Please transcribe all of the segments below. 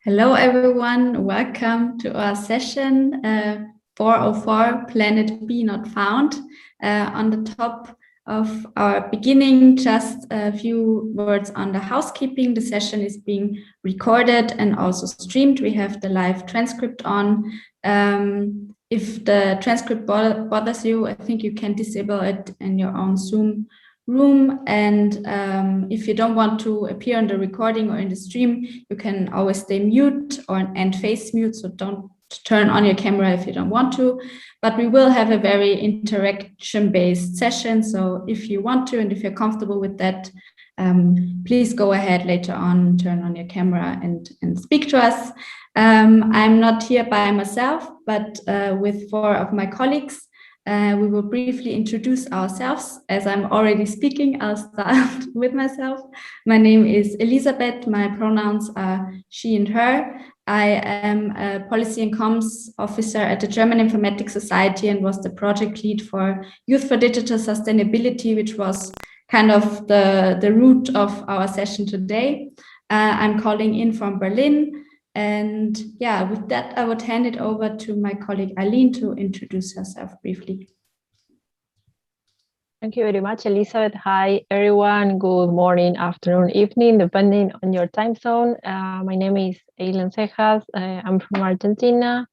Hello, everyone. Welcome to our session 404, Planet B Not Found. On the top of our beginning, just a few words on the housekeeping. The session is being recorded and also streamed. We have the live transcript on. If the transcript bothers you, I think you can disable it in your own Zoom room, and if you don't want to appear on the recording or in the stream, you can always stay mute and face mute, so don't turn on your camera if you don't want to. But we will have a very interaction-based session, so if you want to and if you're comfortable with that, please go ahead later on, turn on your camera and speak to us. I'm not here by myself, but with 4 of my colleagues. We will briefly introduce ourselves. As I'm already speaking, I'll start with myself. My name is Elisabeth. My pronouns are she and her. I am a policy and comms officer at the German Informatics Society and was the project lead for Youth4DigitalSustainability, which was kind of the root of our session today. I'm calling in from Berlin. And yeah, with that, I would hand it over to my colleague Eileen to introduce herself briefly. Thank you very much, Elizabeth. Hi, everyone. Good morning, afternoon, evening, depending on your time zone. My name is Eileen Cejas. I'm from Argentina.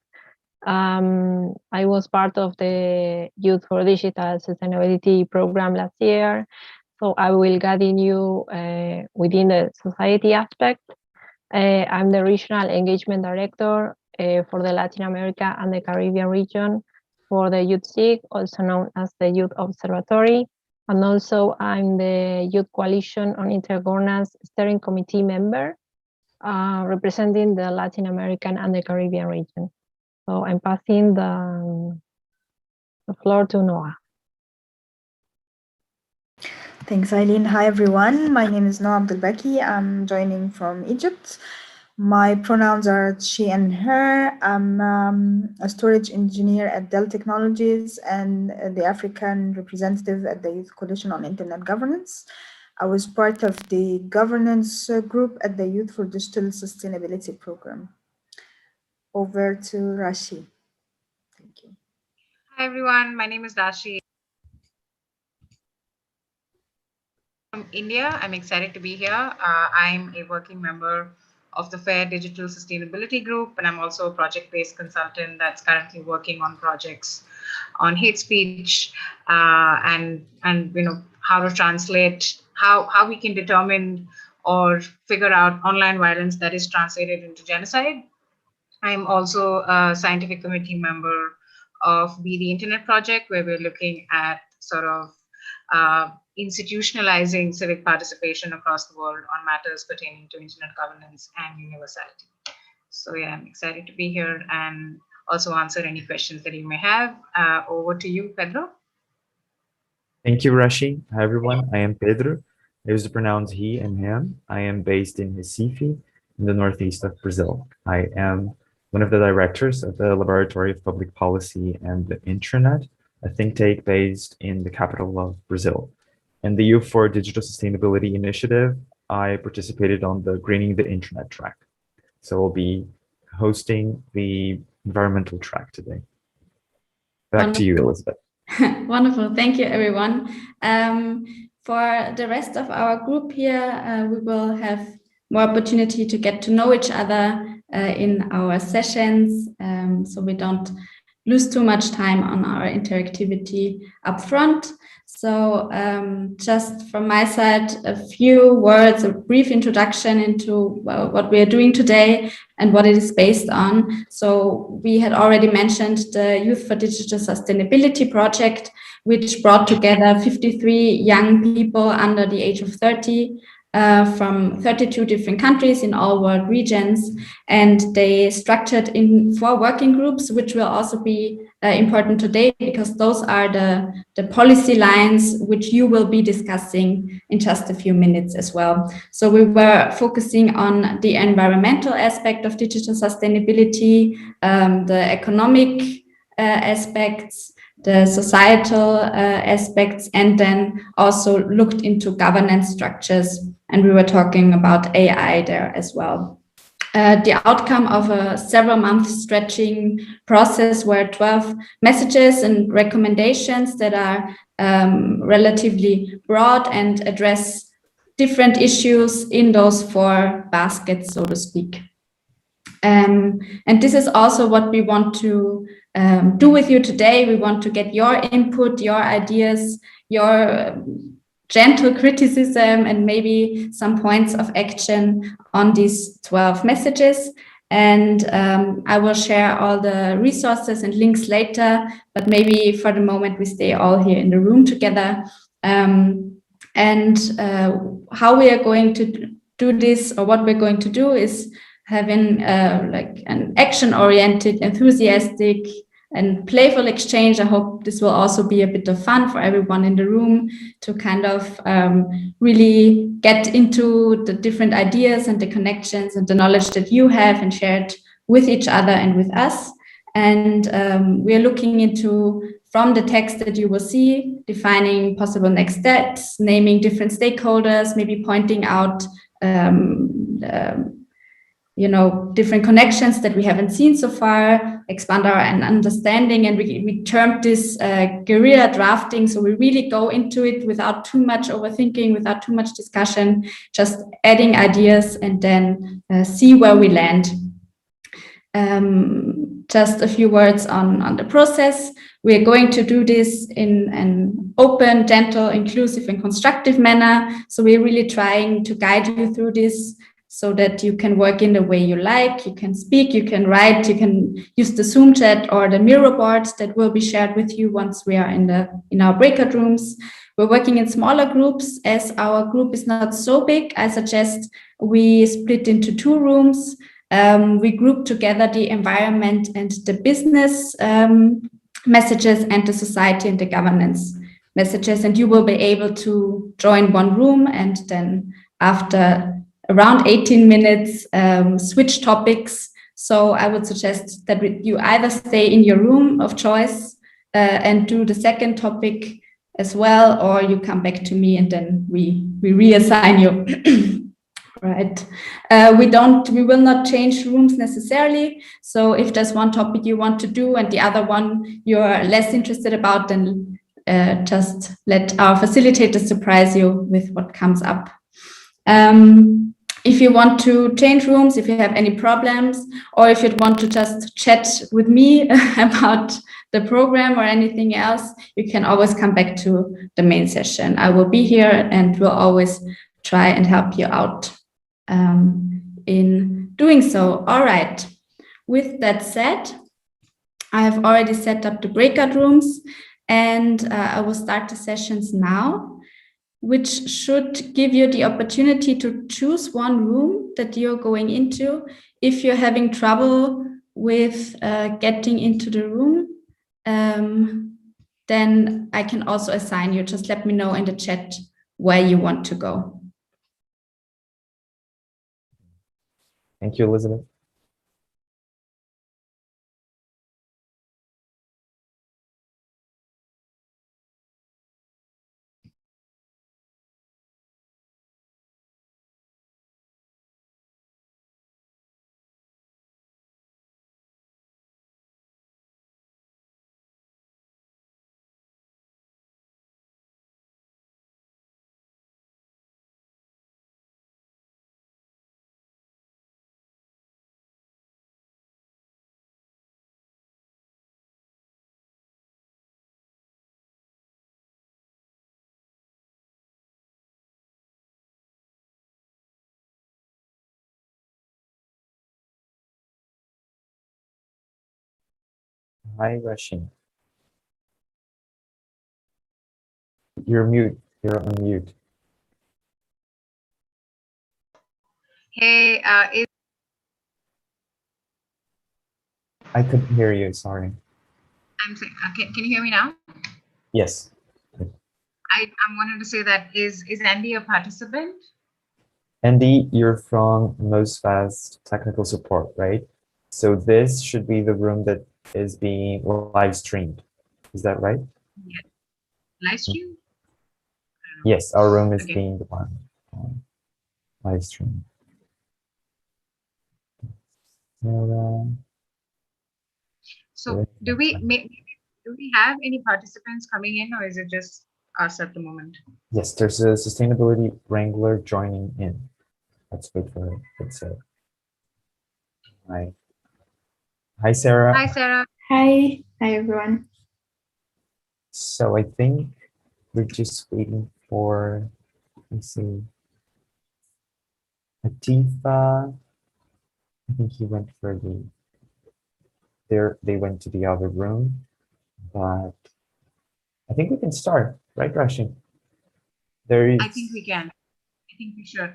I was part of the Youth for Digital Sustainability program last year. So I will guide you within the society aspect. I'm the Regional Engagement Director for the Latin America and the Caribbean region for the Youth SIG, also known as the Youth Observatory. And also I'm the Youth Coalition on Intergovernance Steering Committee member, representing the Latin American and the Caribbean region. So I'm passing the floor to Noah. Thanks, Eileen. Hi, everyone. My name is Noah Abdelbaki. I'm joining from Egypt. My pronouns are she and her. I'm a storage engineer at Dell Technologies and the African representative at the Youth Coalition on Internet Governance. I was part of the governance group at the Youth for Digital Sustainability program. Over to Rashi. Thank you. Hi, everyone. My name is Rashi. From India. I'm excited to be here. I'm a working member of the FAIR Digital Sustainability Group, and I'm also a project-based consultant that's currently working on projects on hate speech and how to translate, how we can determine or figure out online violence that is translated into genocide. I'm also a scientific committee member of Be the Internet Project, where we're looking at sort of institutionalizing civic participation across the world on matters pertaining to internet governance and universality. So yeah, I'm excited to be here and also answer any questions that you may have. Over to you, Pedro. Thank you, Rashi. Hi, everyone. I am Pedro. I use the pronouns he and him. I am based in Recife, in the northeast of Brazil. I am one of the directors of the Laboratory of Public Policy and the Intranet, a think tank based in the capital of Brazil. And the Youth4DigitalSustainability initiative, I participated on the Greening the Internet track. So I'll be hosting the environmental track today. Back to you, Elizabeth. Wonderful. Thank you, everyone. For the rest of our group here, we will have more opportunity to get to know each other in our sessions, so we don't lose too much time on our interactivity up front. So just from my side, a few words, a brief introduction into what we are doing today and what it is based on. So we had already mentioned the Youth for Digital Sustainability project, which brought together 53 young people under the age of 30 from 32 different countries in all world regions, and they structured in 4 working groups, which will also be important today because those are the policy lines which you will be discussing in just a few minutes as well. So we were focusing on the environmental aspect of digital sustainability, the economic aspects, the societal aspects, and then also looked into governance structures. And we were talking about AI there as well. the outcome of a several months stretching process where 12 messages and recommendations that are relatively broad and address different issues in those 4 baskets, so to speak. And this is also what we want to do with you today. We want to get your input, your ideas, your gentle criticism, and maybe some points of action on these 12 messages. And I will share all the resources and links later, but maybe for the moment we stay all here in the room together. How we are going to do this, or what we're going to do, is having like an action-oriented, enthusiastic, and playful exchange. I hope this will also be a bit of fun for everyone in the room to kind of really get into the different ideas and the connections and the knowledge that you have and share it with each other and with us. And we are looking into, from the text that you will see, defining possible next steps, naming different stakeholders, maybe pointing out different connections that we haven't seen so far, expand our understanding. And we termed this guerrilla drafting. So we really go into it without too much overthinking, without too much discussion, just adding ideas and then see where we land. Just a few words on the process. We're going to do this in an open, gentle, inclusive, and constructive manner. So we're really trying to guide you through this so that you can work in the way you like. You can speak, you can write, you can use the Zoom chat or the Miro boards that will be shared with you once we are in our breakout rooms. We're working in smaller groups. As our group is not so big, I suggest we split into 2 rooms. We group together the environment and the business messages and the society and the governance messages, and you will be able to join one room and then after around 18 minutes, switch topics. So I would suggest that you either stay in your room of choice and do the second topic as well, or you come back to me and then we reassign you. Right. We will not change rooms necessarily. So if there's one topic you want to do and the other one you're less interested about, then just let our facilitators surprise you with what comes up. If you want to change rooms, if you have any problems, or if you want to just chat with me about the program or anything else, you can always come back to the main session. I will be here and will always try and help you out in doing so. All right. With that said, I have already set up the breakout rooms, and I will start the sessions now, which should give you the opportunity to choose one room that you're going into. If you're having trouble with getting into the room, then I can also assign you. Just let me know in the chat where you want to go. Thank you, Elizabeth. Hi, Rasheen. You're mute. You're on mute. Hey, I couldn't hear you. Sorry. can you hear me now? Yes. I wanted to say that is Andy a participant? Andy, you're from Most Fast Technical Support, right? So this should be the room that is being live streamed. Is that right? Yeah. Live stream? Yes, our room is Okay. being live streamed. Sarah. So do we have any participants coming in, or is it just us at the moment? Yes, there's a sustainability wrangler joining in. Let's wait for it. Let's say. Hi. Hi, Sarah. Hi, Sarah. Hi. Hi, everyone. So I think we're just waiting for, let's see, Atifa. I think he went for they went to the other room, but I think we can start, right, Rashi? I think we can. I think we should.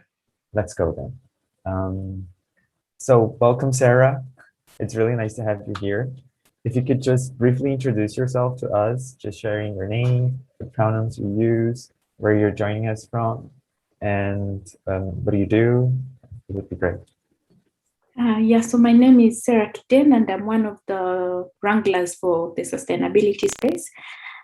Let's go then. So welcome, Sarah. It's really nice to have you here. If you could just briefly introduce yourself to us, just sharing your name, the pronouns you use, where you're joining us from, and what do you do, it would be great. Yeah, so my name is Sarah Kiden, and I'm one of the wranglers for the sustainability space.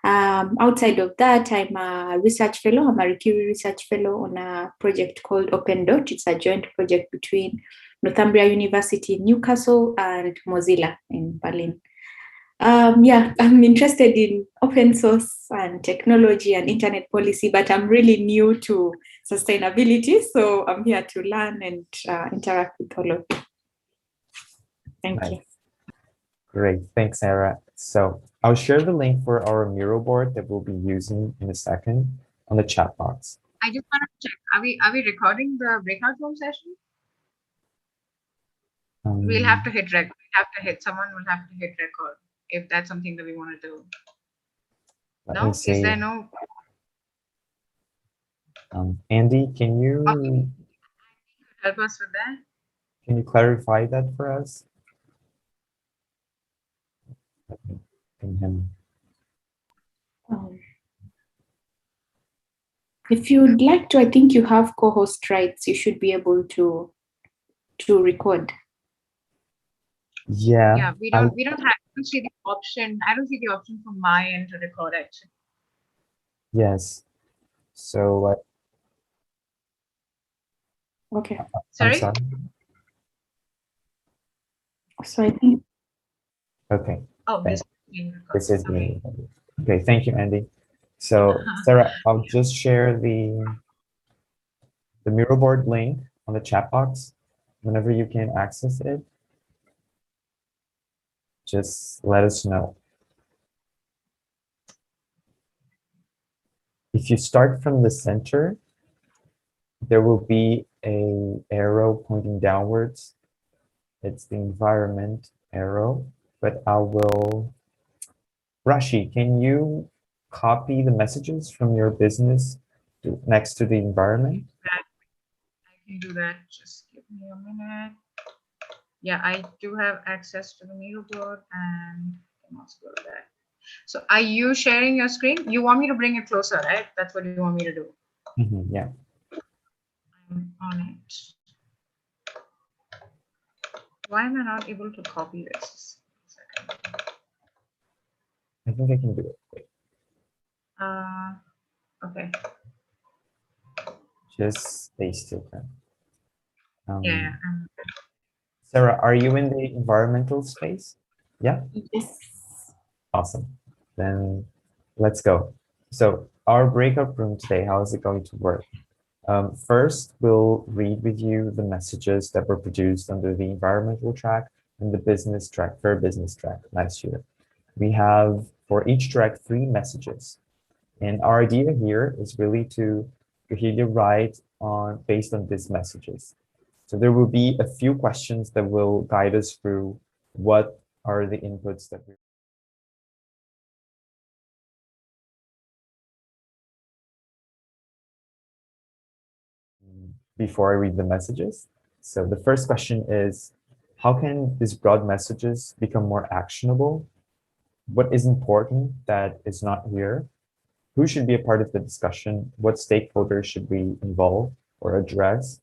Outside of that, I'm a research fellow. I'm a Curie research fellow on a project called Open Dot. It's a joint project between Northumbria University in Newcastle and Mozilla in Berlin. Yeah, I'm interested in open source and technology and internet policy, but I'm really new to sustainability. So I'm here to learn and interact with all of you. Thank you. Great, thanks, Sarah. So I'll share the link for our Miro board that we'll be using in a second on the chat box. I just want to check. Are we recording the breakout room session? We'll have to hit record. Someone will have to hit record if that's something that we want to do. No, is there no? Andy, can you help us with that? Can you clarify that for us? If you'd like to, I think you have co-host rights. You should be able to record. Yeah. Yeah, we don't see the option. I don't see the option from my end to record actually. Yes. So okay. Sorry? I'm sorry. So I think. Okay. Oh, this is being recorded. Okay, thank you, Andy. So Sarah, I'll just share the Miro board link on the chat box. Whenever you can access it, just let us know. If you start from the center, there will be an arrow pointing downwards. It's the environment arrow, but I will. Rashi, can you copy the messages from your business next to the environment? I can do that. Just give me a minute. Yeah, I do have access to the Miro board and I can also go to that. So are you sharing your screen? You want me to bring it closer, right? That's what you want me to do. Yeah. I'm on it. Why am I not able to copy this? I think I can do it. Okay. Just stay still. Yeah. Sarah, are you in the environmental space? Yeah? Yes. Awesome. Then let's go. So our breakout room today, how is it going to work? First, we'll read with you the messages that were produced under the environmental track and the business track, fair business track last year. We have for each track 3 messages. And our idea here is really to hear you write based on these messages. So there will be a few questions that will guide us through what are the inputs that we. Before I read the messages. So the first question is, how can these broad messages become more actionable? What is important that is not here? Who should be a part of the discussion? What stakeholders should we involve or address?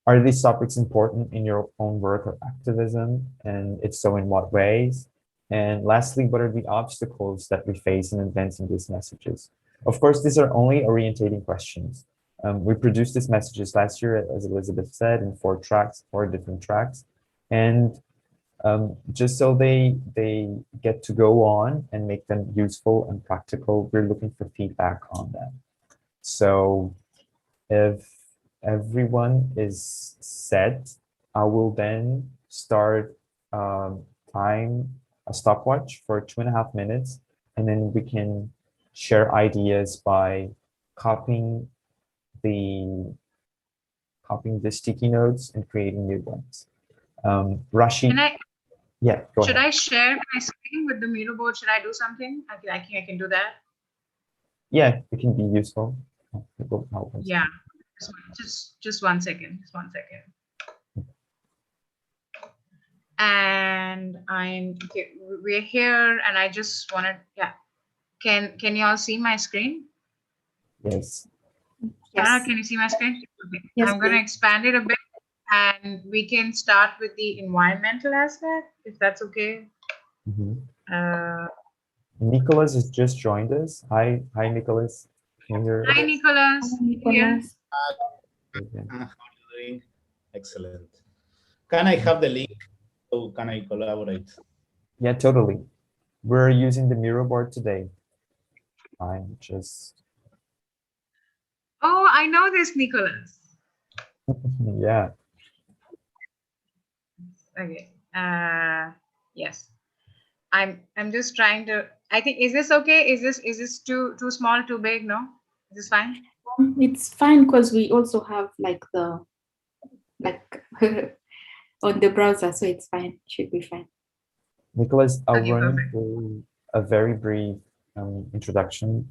Are these topics important in your own work or activism? And if so, in what ways? And lastly, what are the obstacles that we face in advancing these messages? Of course, these are only orientating questions. We produced these messages last year, as Elizabeth said, in 4 different tracks. And just so they get to go on and make them useful and practical, we're looking for feedback on them. So if everyone is set, I will then start a stopwatch for 2.5 minutes, and then we can share ideas by copying the sticky notes and creating new ones. Rashi, yeah, go should ahead. I share my screen with the Miro board? Should I do something? I think I can do that. Yeah, it can be useful. It will help us. Yeah, just 1 second. Just 1 second. And okay, we're here, and I just wanted, yeah. Can you all see my screen? Yes. Sarah, can you see my screen? Okay. Yes, I'm going to expand it a bit, and we can start with the environmental aspect, if that's okay. Nicholas has just joined us. Hi, Nicholas. Can you? Hi, Nicholas. Nicholas. How are you doing? Excellent. Can I have the link? So can I collaborate? Yeah, totally. We're using the Miro board today. I'm just. Oh, I know this, Nicholas. Yeah. Okay. Yes. I'm just trying to. I think, is this okay? Is this too small, too big? No, is this fine? It's fine because we also have like on the browser, so it's fine. Should be fine. Nicholas, I'll Okay, run perfect. through a very brief introduction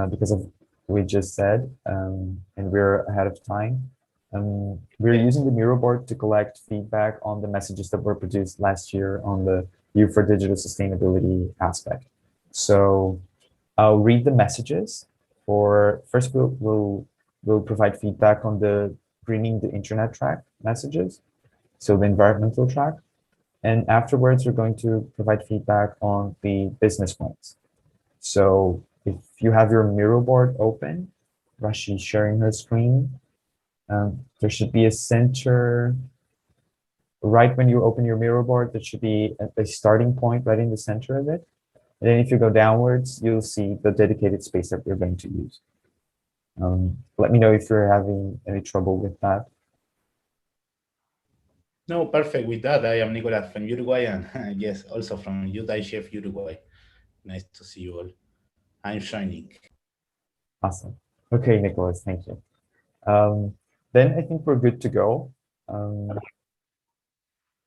because of what we just said, and we're ahead of time. We're using the Miro board to collect feedback on the messages that were produced last year on the Youth4DigitalSustainability aspect. So I'll read the messages. First, we'll provide feedback on the greening the internet track messages, so the environmental track. And afterwards, we're going to provide feedback on the business ones. So if you have your Miro board open, Rashi's sharing her screen. There should be a center. Right when you open your Miro board, there should be a starting point right in the center of it. And then if you go downwards, you'll see the dedicated space that we're going to use. Let me know if you're having any trouble with that. No, perfect with that. I am Nicolas from Uruguay, and yes, also from UTICF Uruguay. Nice to see you all. I'm shining. Awesome. Okay, Nicholas, thank you. Then I think we're good to go.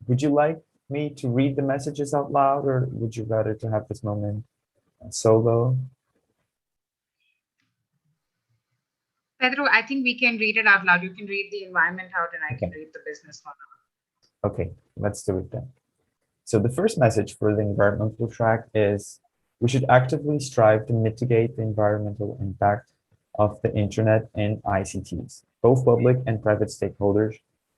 Would you like me to read the messages out loud, or would you rather to have this moment solo? Pedro, I think we can read it out loud. You can read the environment out, and I can read the business one out. Okay, let's do it then. So the first message for the environmental track is we should actively strive to mitigate the environmental impact of the internet and ICTs. Both public and private stakeholders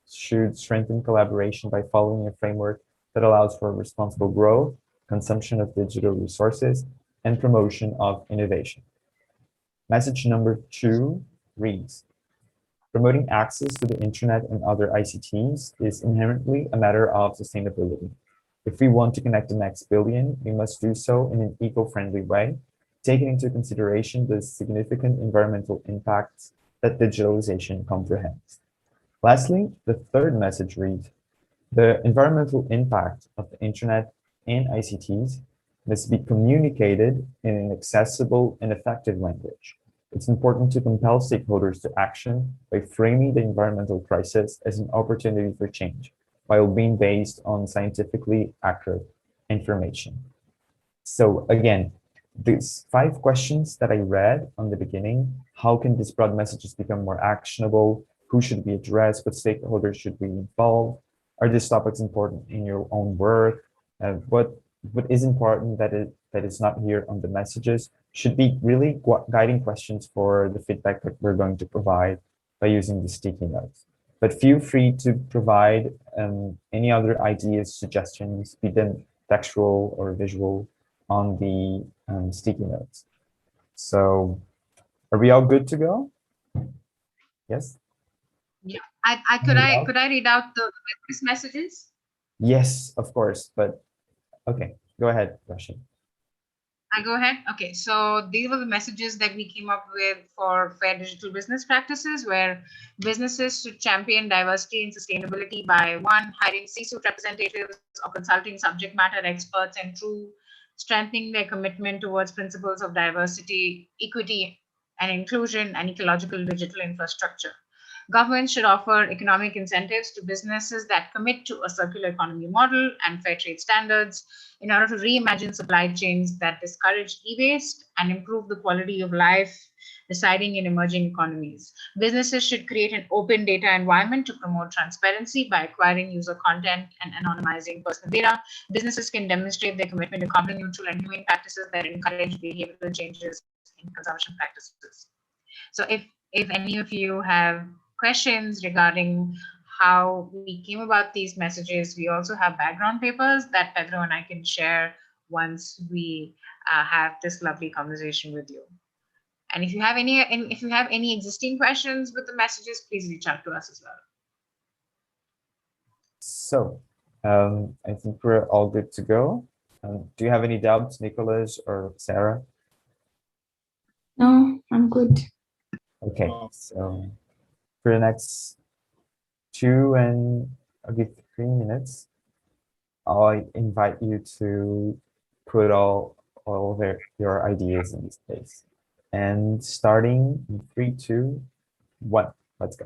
should strengthen collaboration by following a framework that allows for responsible growth, consumption of digital resources, and promotion of innovation. Message number 2 reads, promoting access to the internet and other ICTs is inherently a matter of sustainability. If we want to connect the next billion, we must do so in an eco-friendly way, taking into consideration the significant environmental impacts that digitalization comprehends. Lastly, the third message reads, the environmental impact of the internet and ICTs must be communicated in an accessible and effective language. It's important to compel stakeholders to action by framing the environmental crisis as an opportunity for change, while being based on scientifically accurate information. So again, these 5 questions that I read on the beginning, how can these broad messages become more actionable? Who should be addressed? What stakeholders should be involved? Are these topics important in your own work? What is important that is not here on the messages should be really guiding questions for the feedback that we're going to provide by using the sticky notes. But feel free to provide any other ideas, suggestions, be them textual or visual, on the sticky notes. So are we all good to go? Yes? Yeah. Could I read out the business messages? Yes, of course, but okay, go ahead, Rashid. I go ahead. Okay, so these were the messages that we came up with for fair digital business practices, where businesses should champion diversity and sustainability by one, hiring C-suite representatives or consulting subject matter experts, and two, strengthening their commitment towards principles of diversity, equity, and inclusion and ecological digital infrastructure. Governments should offer economic incentives to businesses that commit to a circular economy model and fair trade standards in order to reimagine supply chains that discourage e-waste and improve the quality of life residing in emerging economies. Businesses should create an open data environment to promote transparency by acquiring user content and anonymizing personal data. Businesses can demonstrate their commitment to carbon neutral and humane practices that encourage behavioral changes in consumption practices. So if any of you have questions regarding how we came about these messages, we also have background papers that Pedro and I can share once we have this lovely conversation with you. And if you have any existing questions with the messages, please reach out to us as well. So I think we're all good to go. Do you have any doubts, Nicholas or Sarah? No, I'm good. Okay, so for the next 2 and I'll give 3 minutes, I'll invite you to put all your ideas in this space. And starting in 3, 2, 1, let's go.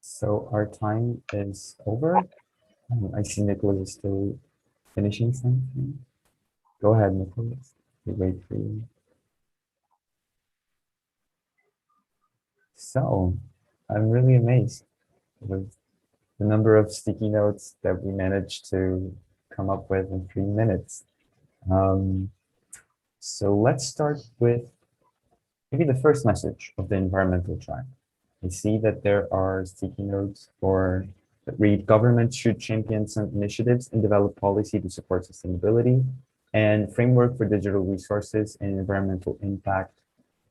So our time is over. I see Nicholas is still finishing something. Go ahead, Nicholas. We wait for you. So I'm really amazed with the number of sticky notes that we managed to come up with in 3 minutes. So let's start with maybe the first message of the environmental track. I see that there are sticky notes that read, governments should champion some initiatives and develop policy to support sustainability, and framework for digital resources and environmental impact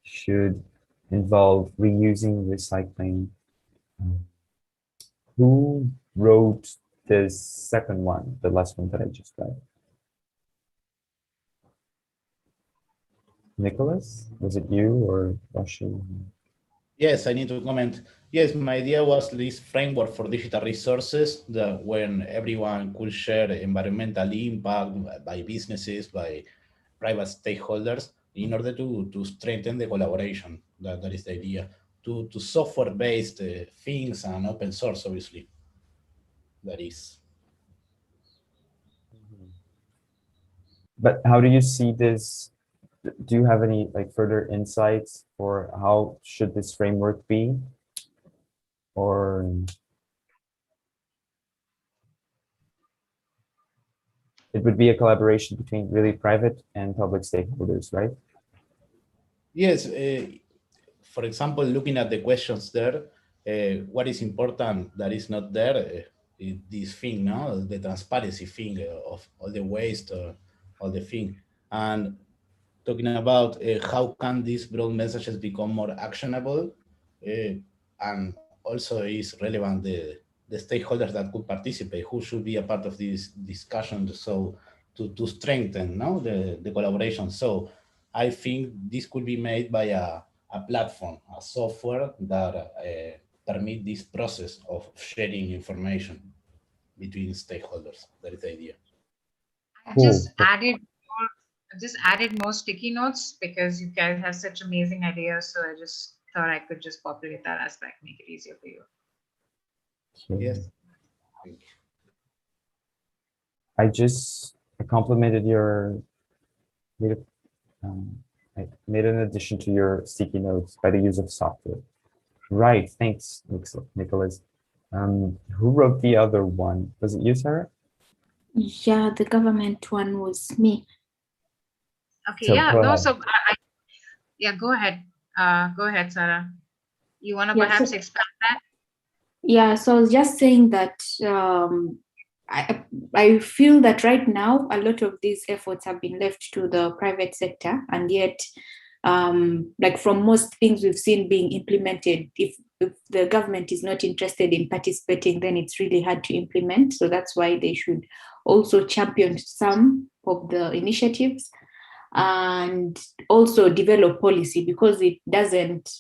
should involve reusing, recycling. Who wrote this second one, the last one that I just read? Nicholas, was it you or Rashi? Yes, I need to comment. Yes, my idea was this framework for digital resources that when everyone could share environmental impact by businesses, by private stakeholders, in order to strengthen the collaboration. That is the idea. To software-based things and open source, obviously. That is. But how do you see this? Do you have any further insights for how should this framework be? Or it would be a collaboration between really private and public stakeholders, right? Yes. For example, looking at the questions there, what is important that is not there? This thing, no, the transparency thing of all the waste, all the thing, and talking about how can these broad messages become more actionable, and also is relevant the stakeholders that could participate, who should be a part of this discussion, so to strengthen the collaboration. So I think this could be made by a platform, a software that permit this process of sharing information between stakeholders. That is the idea. I just added more sticky notes because you guys have such amazing ideas. So I just thought I could just populate that aspect, make it easier for you. Yes. I just complimented your, I made an addition to your sticky notes by the use of software. Right, thanks, Nicholas. Who wrote the other one? Was it you, Sarah? Yeah, the government one was me. Okay, so, yeah, no, so yeah, go ahead. Go ahead, Sarah. You want to perhaps expand that? Yeah, so I was just saying that I feel that right now a lot of these efforts have been left to the private sector, and yet like from most things we've seen being implemented, if the government is not interested in participating, then it's really hard to implement. So that's why they should also champion some of the initiatives and also develop policy, because it doesn't,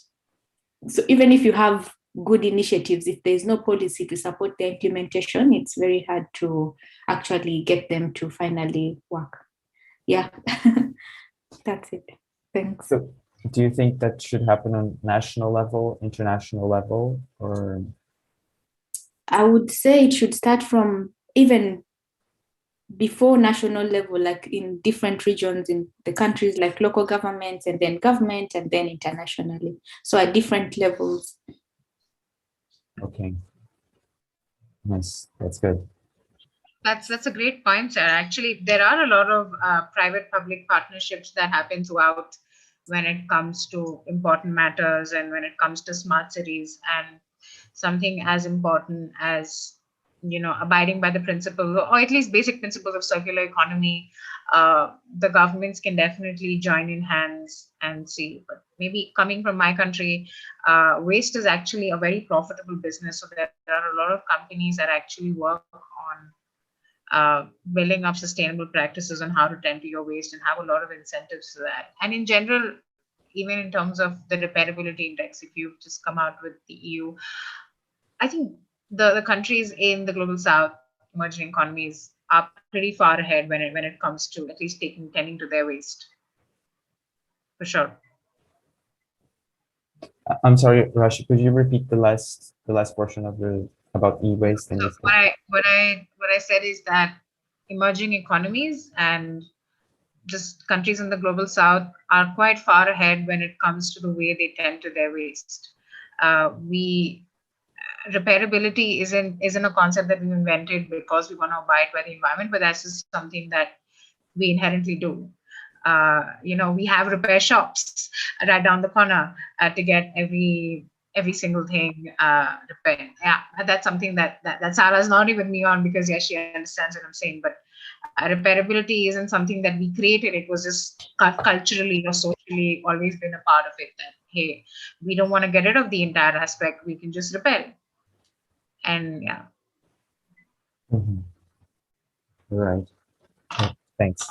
so even if you have good initiatives, if there's no policy to support the implementation, it's very hard to actually get them to finally work. Yeah, that's it. Thanks. So do you think that should happen on national level, international level, or? I would say it should start from even before national level, like in different regions in the countries, like local governments, and then government, and then internationally. So at different levels. Okay. Nice. That's good. That's a great point, Sarah. Actually, there are a lot of private-public partnerships that happen throughout when it comes to important matters and when it comes to smart cities, and something as important as, you know, abiding by the principle, or at least basic principles of circular economy. The governments can definitely join in hands and see. But maybe coming from my country, waste is actually a very profitable business. So there are a lot of companies that actually work on building up sustainable practices on how to tend to your waste, and have a lot of incentives for that. And in general, even in terms of the repairability index, if you've just come out with the EU, I think the countries in the global south, emerging economies, are pretty far ahead when it comes to at least tending to their waste. For sure. I'm sorry, Rashi, could you repeat the last portion of about e-waste? So what I said is that emerging economies and just countries in the global south are quite far ahead when it comes to the way they tend to their waste. repairability isn't a concept that we invented because we want to abide by the environment, but that's just something that we inherently do. We have repair shops right down the corner to get every single thing repaired. Yeah, that's something that Sarah's not even me on, because yeah, she understands what I'm saying. But repairability isn't something that we created. It was just culturally or socially always been a part of it. That hey, we don't want to get rid of the entire aspect. We can just repair it. And yeah. Right. Thanks.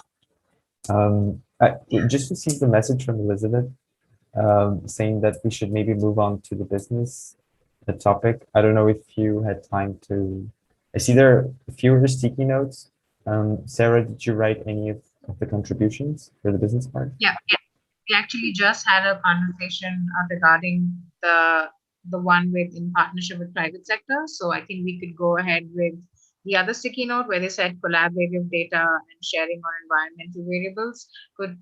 Just received a message from Elizabeth saying that we should maybe move on to the business topic. I don't know if you had time to. I see there are fewer sticky notes. Sarah, did you write any of the contributions for the business part? Yeah. We actually just had a conversation regarding the one with in partnership with private sector. So I think we could go ahead with the other sticky note where they said collaborative data and sharing on environmental variables. Could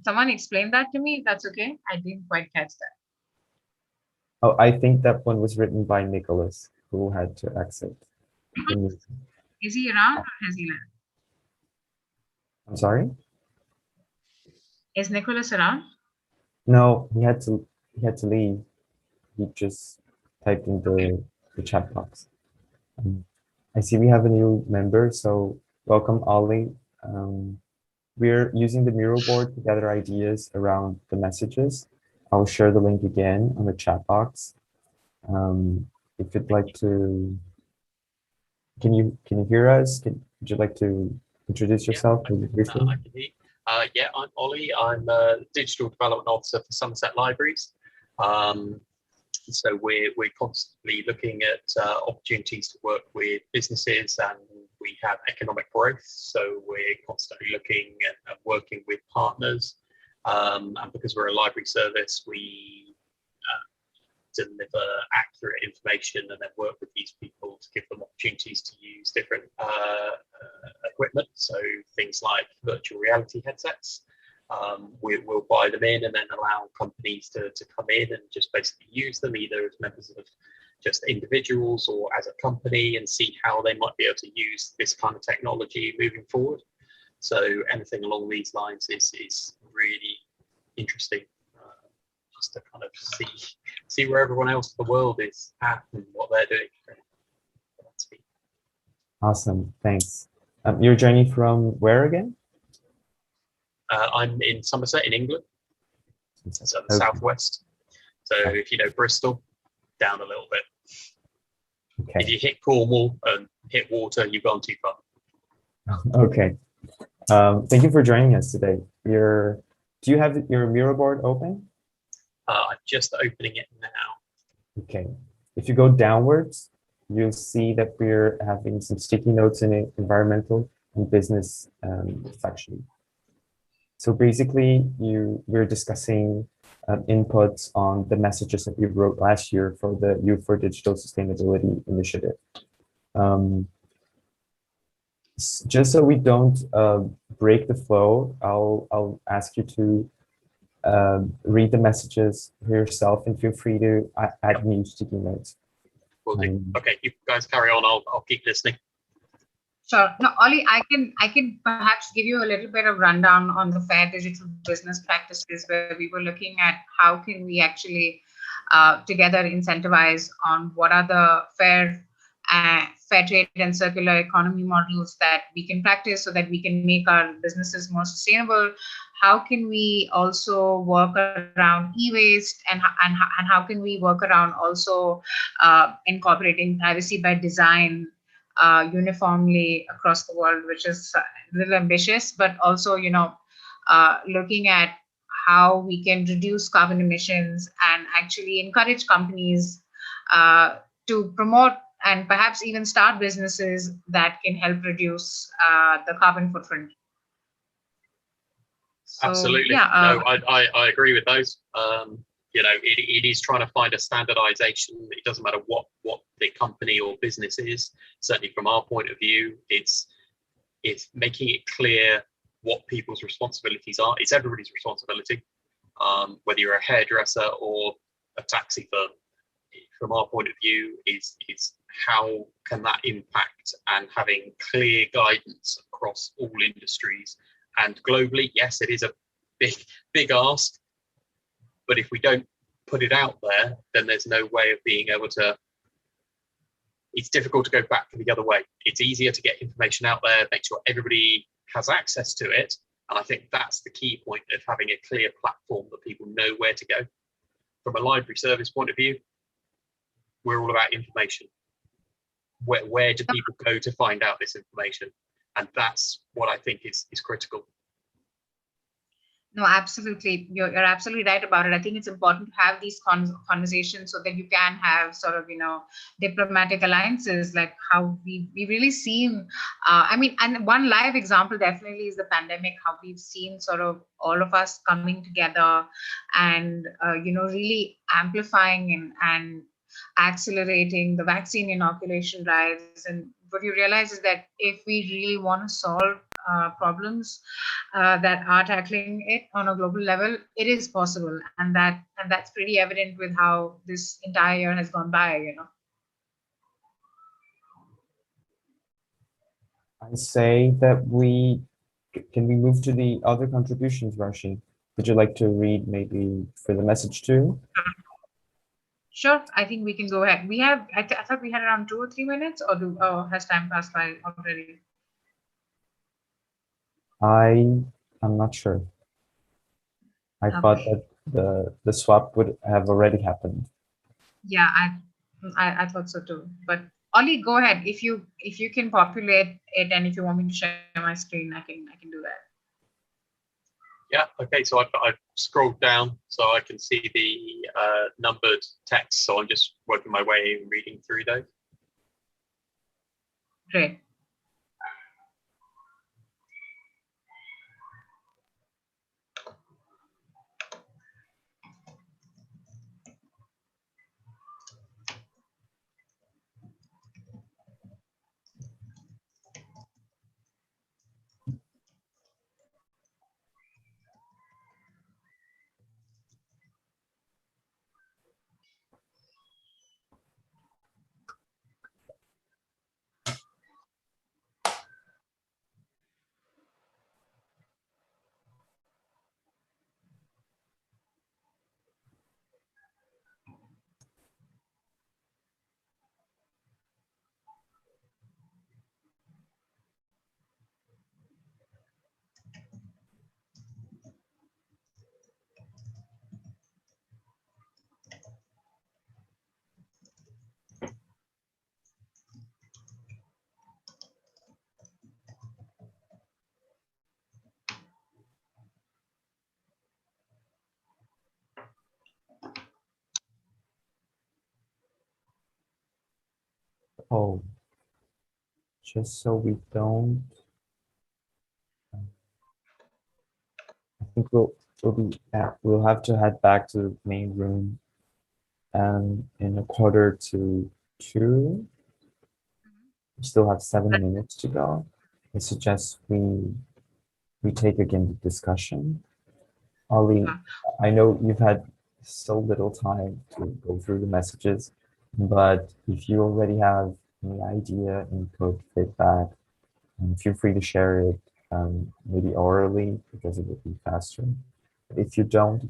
someone explain that to me? If that's okay. I didn't quite catch that. Oh, I think that one was written by Nicholas, who had to exit. Is he around or has he left? I'm sorry? Is Nicholas around? No, he had to leave. He just typed in the chat box. I see we have a new member, so welcome, Ollie. We're using the Miro board to gather ideas around the messages. I'll share the link again on the chat box. If you'd like to, can you hear us? Would you like to introduce yourself? I can hear you. Yeah, I'm Ollie. I'm a Digital Development Officer for Somerset Libraries. So we're constantly looking at opportunities to work with businesses, and we have economic growth. So we're constantly looking and working with partners. And because we're a library service, we deliver accurate information and then work with these people to give them opportunities to use different equipment. So things like virtual reality headsets. We'll buy them in and then allow companies to come in and just basically use them either as members of just individuals or as a company, and see how they might be able to use this kind of technology moving forward. So anything along these lines is really interesting, just to kind of see where everyone else in the world is at and what they're doing. Awesome, thanks. Your journey from where again? I'm in Somerset in England, so the southwest. So if you know Bristol, down a little bit. Okay. If you hit Cornwall and hit water, you've gone too far. Okay. Thank you for joining us today. Do you have your Miro board open? I'm just opening it now. Okay. If you go downwards, you'll see that we're having some sticky notes in it, environmental and business section. So basically, we're discussing inputs on the messages that we wrote last year for the Youth4DigitalSustainability initiative. Just so we don't break the flow, I'll ask you to read the messages yourself and feel free to add new sticky notes. Will do. Okay, you guys carry on. I'll keep listening. Sure. No, Ollie, I can perhaps give you a little bit of rundown on the fair digital business practices, where we were looking at how can we actually together incentivize on what are the fair trade and circular economy models that we can practice so that we can make our businesses more sustainable. How can we also work around e-waste, and how can we work around also incorporating privacy by design uniformly across the world, which is a little ambitious, but also, looking at how we can reduce carbon emissions and actually encourage companies to promote and perhaps even start businesses that can help reduce the carbon footprint. So, absolutely. Yeah, no, I agree with those. It is trying to find a standardization. It doesn't matter what the company or business is. Certainly from our point of view, it's making it clear what people's responsibilities are. It's everybody's responsibility, whether you're a hairdresser or a taxi firm. from our point of view is how can that impact, and having clear guidance across all industries and globally. Yes, it is a big ask, but if we don't put it out there, then there's no way of being able to. It's difficult to go back the other way. It's easier to get information out there, make sure everybody has access to it. And I think that's the key point of having a clear platform that people know where to go. From a library service point of view, we're all about information. Where do people go to find out this information? And that's what I think is critical. No, absolutely. You're absolutely right about it. I think it's important to have these conversations so that you can have sort of, diplomatic alliances, like how we really seen, and one live example definitely is the pandemic, how we've seen sort of all of us coming together and, really amplifying and accelerating the vaccine inoculation drives. And what you realize is that if we really want to solve problems that are tackling it on a global level, it is possible, and that's pretty evident with how this entire year has gone by. I say that can we move to the other contributions, Rashi? Would you like to read maybe for the message too? Sure, I think we can go ahead. We have, I thought we had around 2 or 3 minutes, or has time passed by already? I'm not sure. I thought that the swap would have already happened. Yeah, I thought so too. But Ollie, go ahead. If you can populate it, and if you want me to share my screen, I can do that. Yeah. Okay. So I've scrolled down so I can see the numbered text. So I'm just working my way and reading through those. Great. Oh, just so we don't. I think we'll have to head back to the main room, in 1:45. We still have 7 minutes to go. I suggest we take again the discussion. Ollie, I know you've had so little time to go through the messages, but if you already have any idea, input, feedback, feel free to share it, maybe orally, because it would be faster. But if you don't,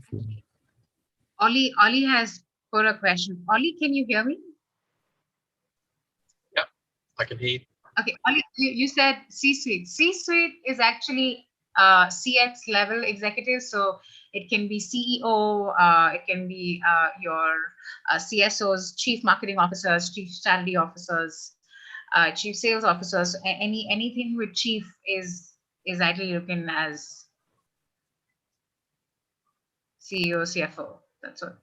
Ollie has put a question. Ollie, can you hear me? Yep, I can hear you. Okay, Ollie, you said C-suite. C-suite is actually CX level executives, so it can be CEO, it can be your CSOs, chief marketing officers, chief strategy officers, chief sales officers. Anything with chief is ideally looking as CEO, CFO. That's what.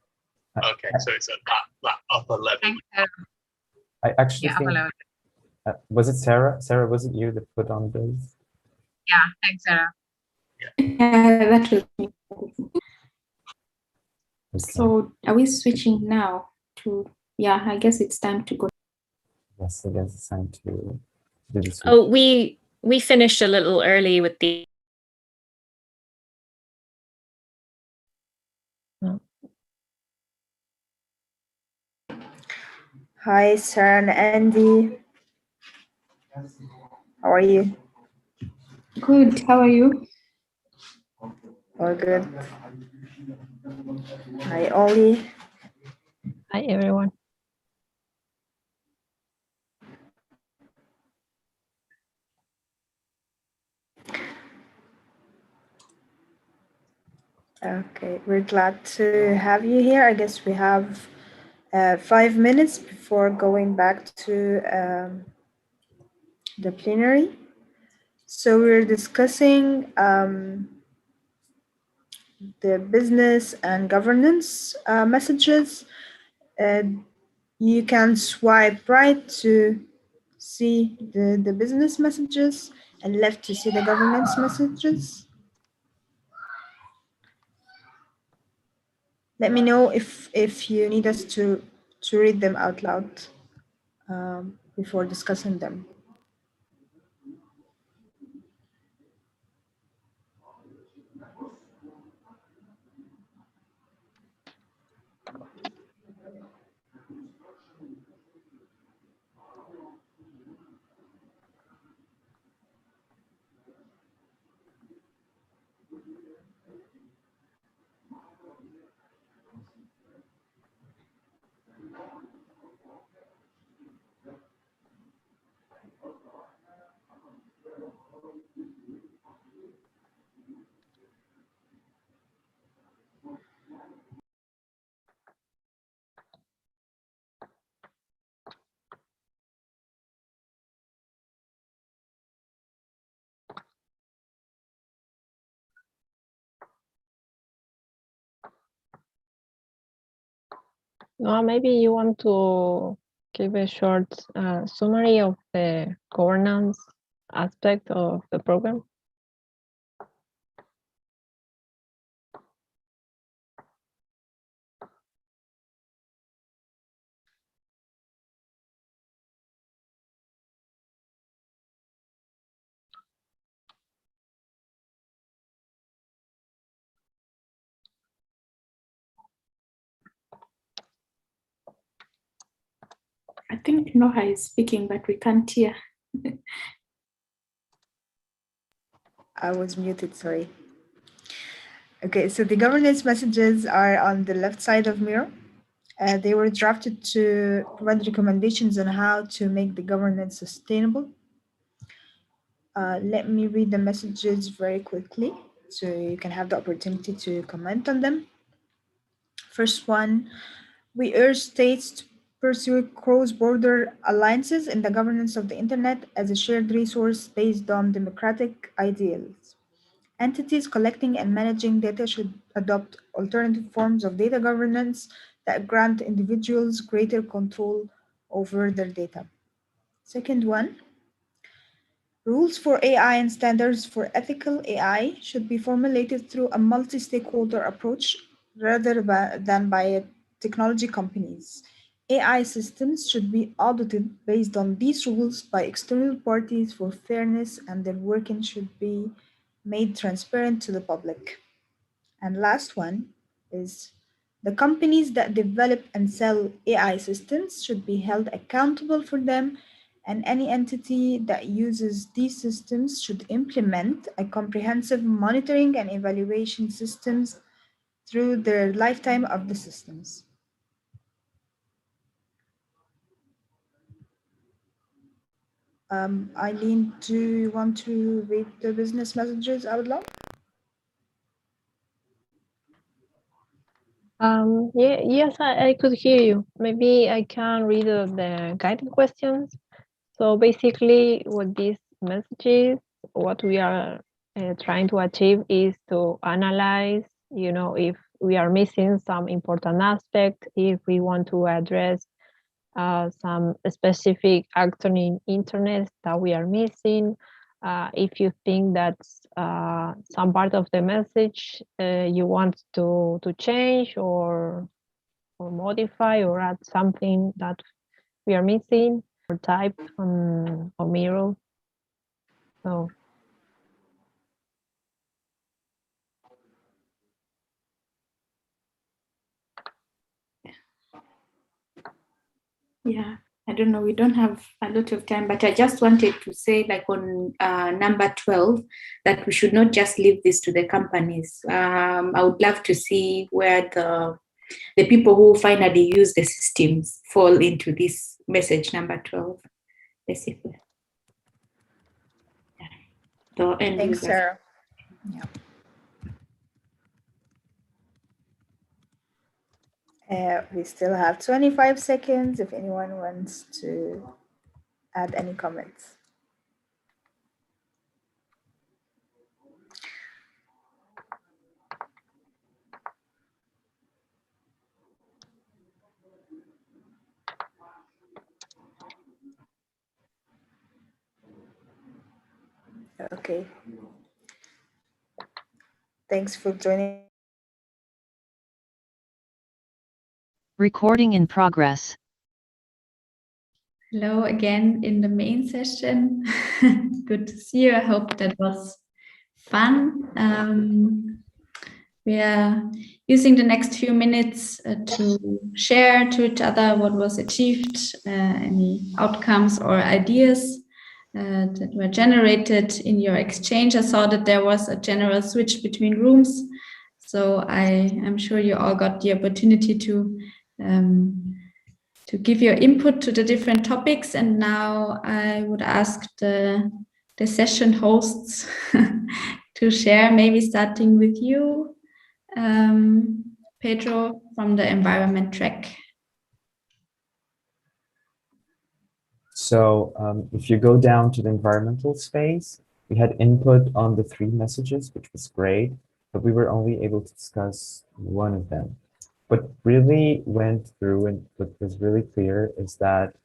Okay, so it's at that upper level. Thanks, I actually think, upper level. Was it Sarah? Sarah, was it you that put on this? Yeah, thanks, Sarah. Yeah, that was me. Okay. So are we switching now to, yeah, I guess it's time to go. Yes, I guess it's time to do this. Oh, we finished a little early with the. Hi, Sarah and Andy. How are you? Good. How are you? All good. Hi, Ollie. Hi, everyone. Okay, we're glad to have you here. I guess we have 5 minutes before going back to the plenary. So we're discussing the business and governance messages. You can swipe right to see the business messages and left to see the governance messages. Let me know if you need us to read them out loud before discussing them. No, maybe you want to give a short summary of the governance aspect of the program. I think Noha is speaking, but we can't hear. I was muted, sorry. Okay, so the governance messages are on the left side of Miro. They were drafted to provide recommendations on how to make the governance sustainable. Let me read the messages very quickly so you can have the opportunity to comment on them. First one, we urge states to pursue cross-border alliances in the governance of the internet as a shared resource based on democratic ideals. Entities collecting and managing data should adopt alternative forms of data governance that grant individuals greater control over their data. Second one, rules for AI and standards for ethical AI should be formulated through a multi-stakeholder approach rather than by technology companies. AI systems should be audited based on these rules by external parties for fairness, and their working should be made transparent to the public. And last one is the companies that develop and sell AI systems should be held accountable for them, and any entity that uses these systems should implement a comprehensive monitoring and evaluation systems through their lifetime of the systems. Eileen, do you want to read the business messages out loud? Yes, I could hear you. Maybe I can read the guiding questions. So basically, what these messages, what we are trying to achieve is to analyze, if we are missing some important aspect, if we want to address some specific action in internet that we are missing. If you think that some part of the message you want to change or modify or add something that we are missing, or type on Miro. So Yeah, I don't know. We don't have a lot of time, but I just wanted to say, like on number 12, that we should not just leave this to the companies. I would love to see where the people who finally use the systems fall into this message number 12, basically. Yeah. The end Thanks, users. Sarah. Yeah. We still have 25 seconds if anyone wants to add any comments. Okay. Thanks for joining. Recording in progress. Hello again in the main session. Good to see you. I hope that was fun. We are using the next few minutes to share to each other what was achieved, any outcomes or ideas that were generated in your exchange. I saw that there was a general switch between rooms, so I am sure you all got the opportunity to give your input to the different topics. And now I would ask the session hosts to share, maybe starting with you, Pedro, from the environment track. So if you go down to the environmental space, we had input on the 3 messages, which was great, but we were only able to discuss one of them. What really went through and what was really clear is that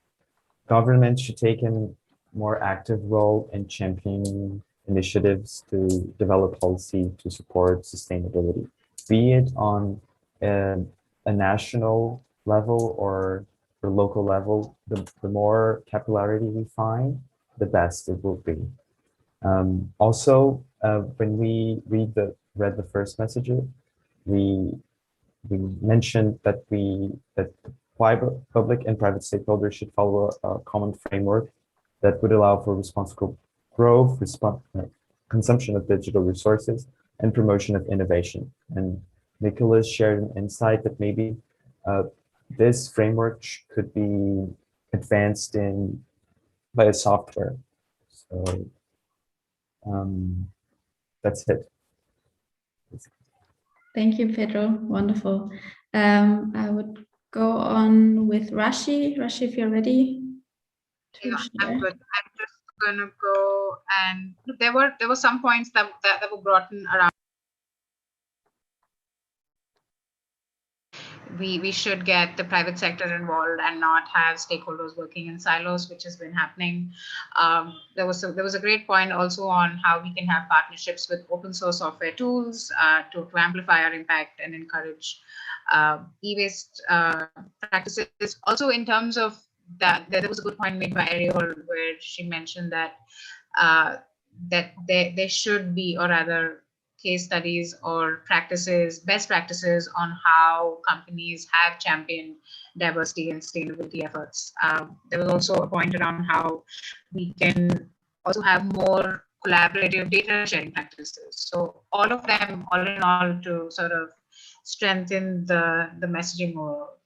governments should take a more active role in championing initiatives to develop policy to support sustainability, be it on a national level or local level. The more capillarity we find, the best it will be. Also, when we read the first message, we mentioned that public and private stakeholders should follow a common framework that would allow for responsible growth, consumption of digital resources, and promotion of innovation. And Nicholas shared an insight that maybe this framework could be advanced by a software. So that's it. Thank you, Pedro. Wonderful. I would go on with Rashi. Rashi, if you're ready. Yeah, I'm good. I'm just gonna go and look, there were some points that were brought in around. We should get the private sector involved and not have stakeholders working in silos, which has been happening. There was a great point also on how we can have partnerships with open source software tools to amplify our impact and encourage e-waste practices. Also, in terms of that, there was a good point made by Ariel where she mentioned that that there should be, or rather, case studies or best practices on how companies have championed diversity and sustainability efforts. There was also a point around how we can also have more collaborative data sharing practices. So all of them, all in all, to sort of strengthen the messaging overall.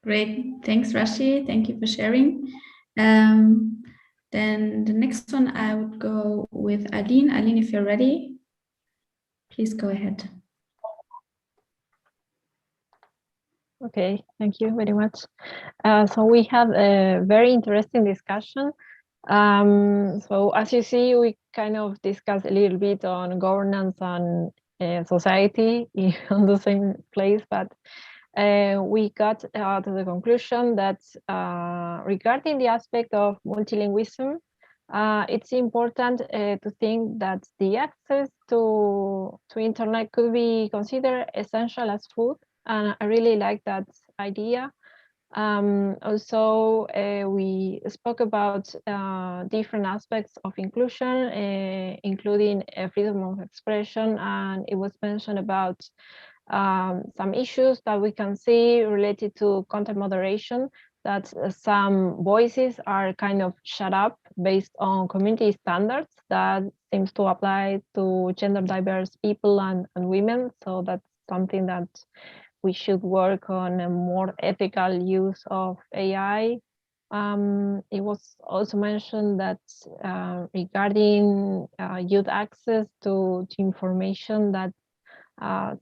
Great. Thanks, Rashi. Thank you for sharing. Then the next one, I would go with Aline. Aline, if you're ready, please go ahead. Okay, thank you very much. So we have a very interesting discussion. So as you see, we kind of discussed a little bit on governance and society on the same place, but we got to the conclusion that regarding the aspect of multilingualism, it's important to think that the access to internet could be considered essential as food, and I really like that idea. Also, we spoke about different aspects of inclusion, including freedom of expression, and it was mentioned about some issues that we can see related to content moderation, that some voices are kind of shut up based on community standards that seems to apply to gender diverse people and women. So that's something that we should work on, a more ethical use of AI. It was also mentioned that regarding youth access to information, that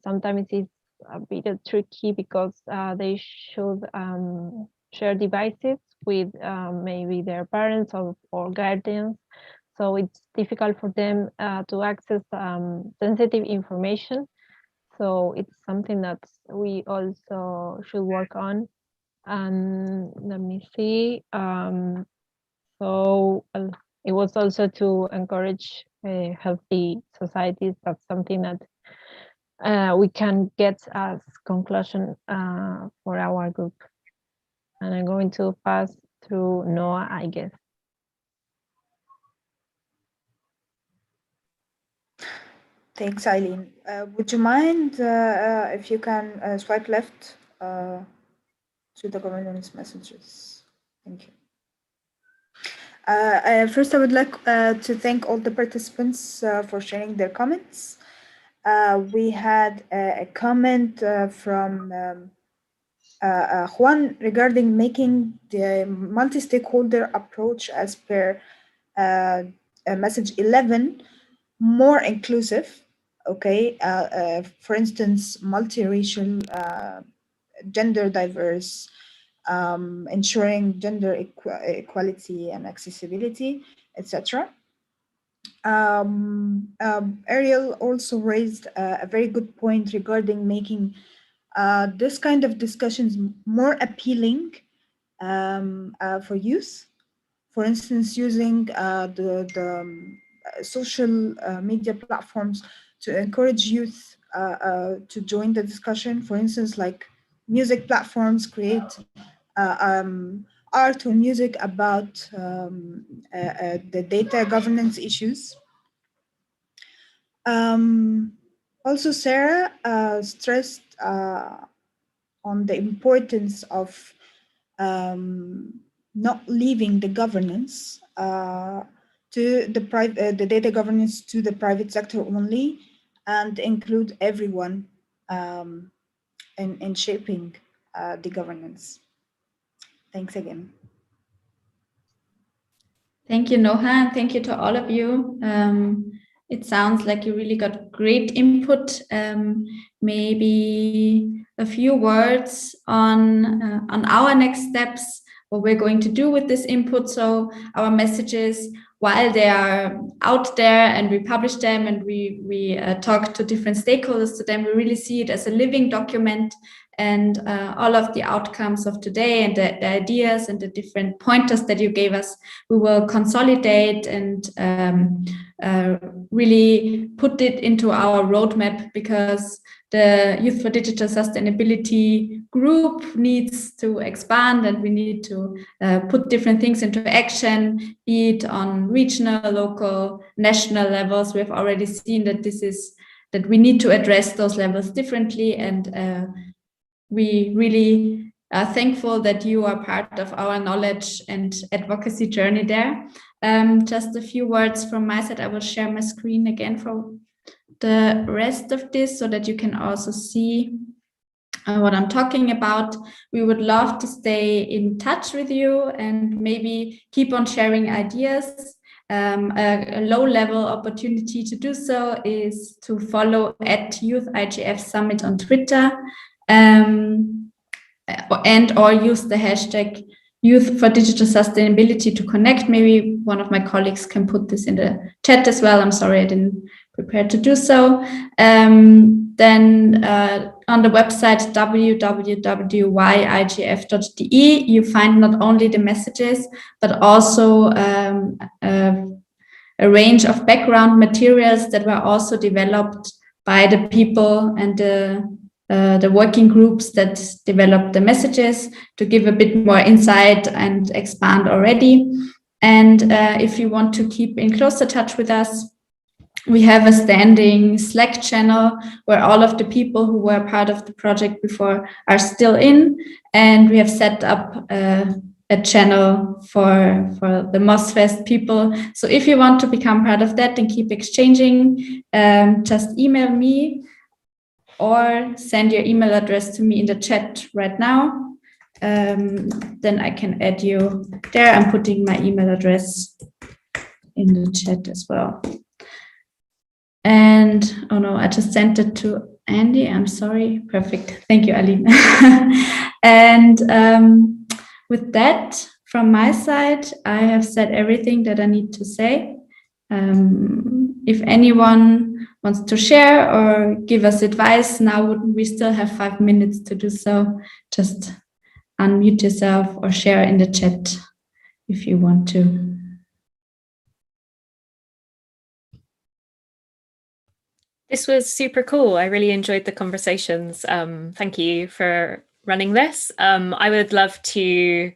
sometimes it's a bit tricky because they should share devices with maybe their parents or guardians. So it's difficult for them to access sensitive information. So it's something that we also should work on. And let me see. So it was also to encourage healthy societies. That's something that we can get as conclusion for our group. And I'm going to pass through Noah, I guess. Thanks, Eileen. Would you mind if you can swipe left to the governance messages? Thank you. First, I would like to thank all the participants for sharing their comments. We had a comment from Juan regarding making the multi-stakeholder approach as per message 11 more inclusive. Okay, for instance, multiracial, gender diverse, ensuring gender equality and accessibility, etc. Ariel also raised a very good point regarding making this kind of discussions more appealing for youth. For instance, using the social media platforms to encourage youth to join the discussion. For instance, like music platforms create art or music about the data governance issues. Also, Sarah stressed on the importance of not leaving the governance to the data governance to the private sector only, and include everyone in shaping the governance. Thanks again. Thank you, Noha, and thank you to all of you. It sounds like you really got great input. Maybe a few words on our next steps, what we're going to do with this input. So our messages, while they are out there and we publish them and we talk to different stakeholders to them, we really see it as a living document, and all of the outcomes of today and the ideas and the different pointers that you gave us, we will consolidate and really put it into our roadmap, because the Youth for Digital Sustainability group needs to expand, and we need to put different things into action, be it on regional, local, national levels. We've already seen that that we need to address those levels differently, and we really are thankful that you are part of our knowledge and advocacy journey there. Just a few words from my side. I will share my screen again for the rest of this so that you can also see what I'm talking about. We would love to stay in touch with you and maybe keep on sharing ideas. A low-level opportunity to do so is to follow @YouthIGF Summit on Twitter, and or use the hashtag Youth for Digital Sustainability to connect. Maybe one of my colleagues can put this in the chat as well. I'm sorry I didn't prepare to do so. Then on the website www.yigf.de, you find not only the messages, but also a range of background materials that were also developed by the people and the working groups that developed the messages to give a bit more insight and expand already. And if you want to keep in closer touch with us, we have a standing Slack channel where all of the people who were part of the project before are still in, and we have set up a channel for the MozFest people. So if you want to become part of that and keep exchanging, just email me or send your email address to me in the chat right now. Then I can add you there. I'm putting my email address in the chat as well. And oh no, I just sent it to Andy. I'm sorry. Perfect. Thank you, Aline. And with that, from my side, I have said everything that I need to say. If anyone wants to share or give us advice, now we still have 5 minutes to do so. Just unmute yourself or share in the chat if you want to. This was super cool. I really enjoyed the conversations. Thank you for running this. I would love to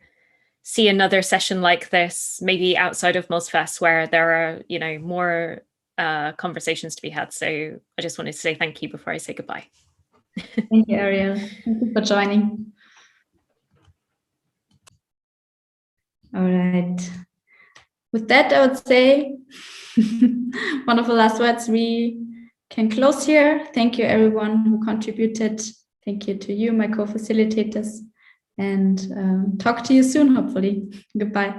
see another session like this, maybe outside of MozFest, where there are, you know, more conversations to be had. So I just wanted to say thank you before I say goodbye. Thank you, Ariel. Thank you for joining. All right. With that, I would say one of the last words, we can close here. Thank you, everyone who contributed. Thank you to you, my co-facilitators, and talk to you soon, hopefully. Goodbye.